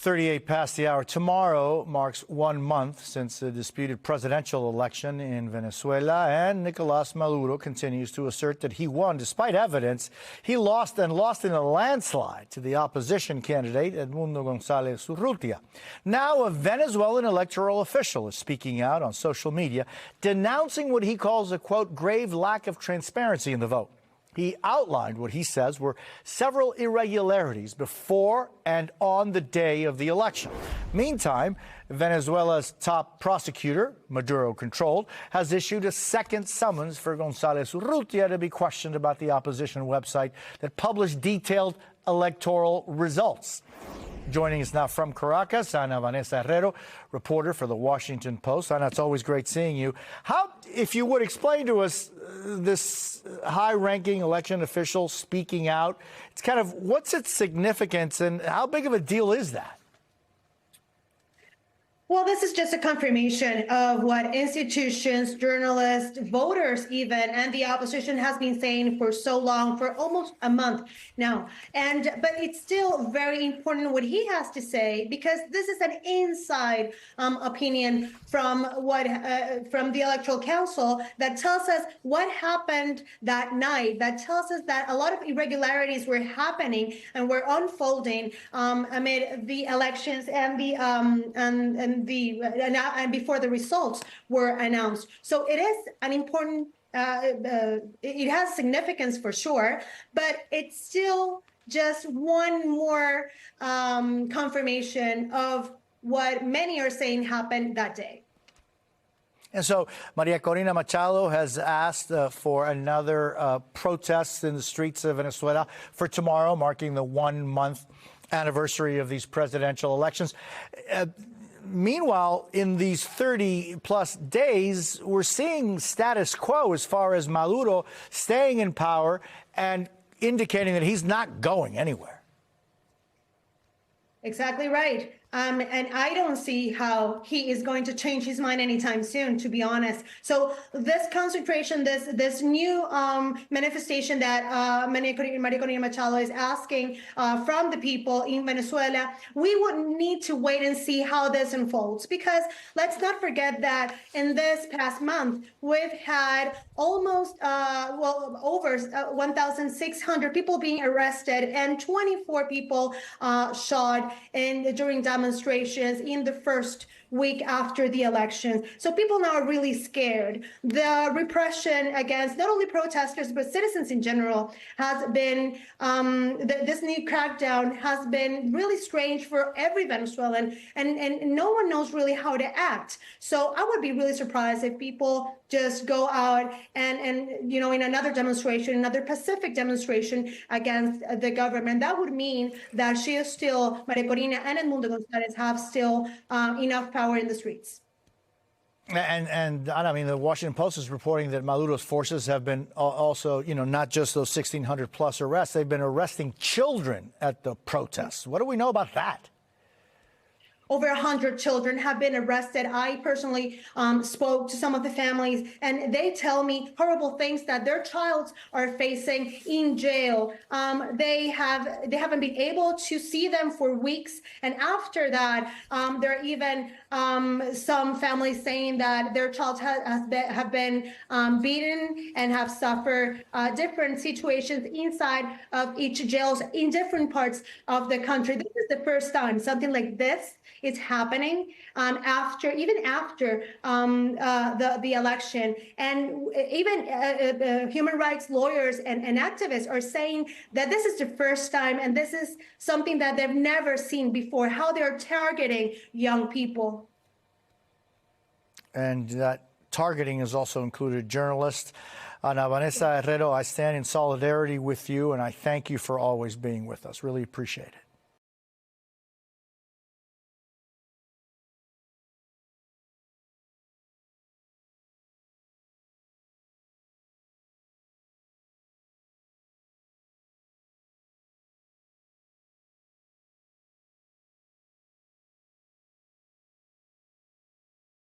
38 past the hour. Tomorrow marks 1 month since the disputed presidential election in Venezuela, and Nicolás Maduro continues to assert that he won despite evidence he lost in a landslide to the opposition candidate, Edmundo González Urrutia. Now, a Venezuelan electoral official is speaking out on social media, denouncing what he calls a, quote, grave lack of transparency in the vote. He outlined what he says were several irregularities before and on the day of the election. Meantime, Venezuela's top prosecutor, Maduro-controlled, has issued a second summons for González Urrutia to be questioned about the opposition website that published detailed electoral results. Joining us now from Caracas, Ana Vanessa Herrero, reporter for The Washington Post. Ana, it's always great seeing you. How, if you would explain to us this high-ranking election official speaking out, it's kind of, what's its significance and how big of a deal is that? Well, this is just a confirmation of what institutions, journalists, voters even, and the opposition has been saying for so long, for almost a month now. But it's still very important what he has to say, because this is an inside opinion from the Electoral Council that tells us what happened that night, that tells us that a lot of irregularities were happening and were unfolding amid the elections and before the results were announced. So it is an important, it has significance for sure, but it's still just one more confirmation of what many are saying happened that day. And so Maria Corina Machado has asked for another protest in the streets of Venezuela for tomorrow, marking the 1-month anniversary of these presidential elections. Meanwhile, in these 30-plus days, we're seeing status quo as far as Maduro staying in power and indicating that he's not going anywhere. Exactly right. And I don't see how he is going to change his mind anytime soon, to be honest. So this concentration, this new manifestation that Maria Corina Machado is asking from the people in Venezuela, we would need to wait and see how this unfolds, because let's not forget that in this past month, we've had almost, over 1,600 people being arrested and 24 people shot during demonstrations in the first week after the elections. So people now are really scared. The repression against not only protesters, but citizens in general has been, this new crackdown has been really strange for every Venezuelan, and no one knows really how to act. So I would be really surprised if people just go out and you know, in another demonstration, another pacific demonstration against the government. That would mean that she is still, Maria Corina and Edmundo González have still enough power in the streets. And I mean, the Washington Post is reporting that Maduro's forces have been also, you know, not just those 1,600 plus arrests, they've been arresting children at the protests. What do we know about that? Over 100 children have been arrested. I personally spoke to some of the families, and they tell me horrible things that their childs are facing in jail. They haven't been able to see them for weeks, and after that, there are even some families saying that their child have been beaten and have suffered different situations inside of each jails in different parts of the country. This is the first time something like this is happening after the election, and even human rights lawyers and activists are saying that this is the first time, and this is something that they've never seen before, how they're targeting young people. And that targeting has also included journalists. Ana Vanessa Herrero, I stand in solidarity with you, and I thank you for always being with us. Really appreciate it.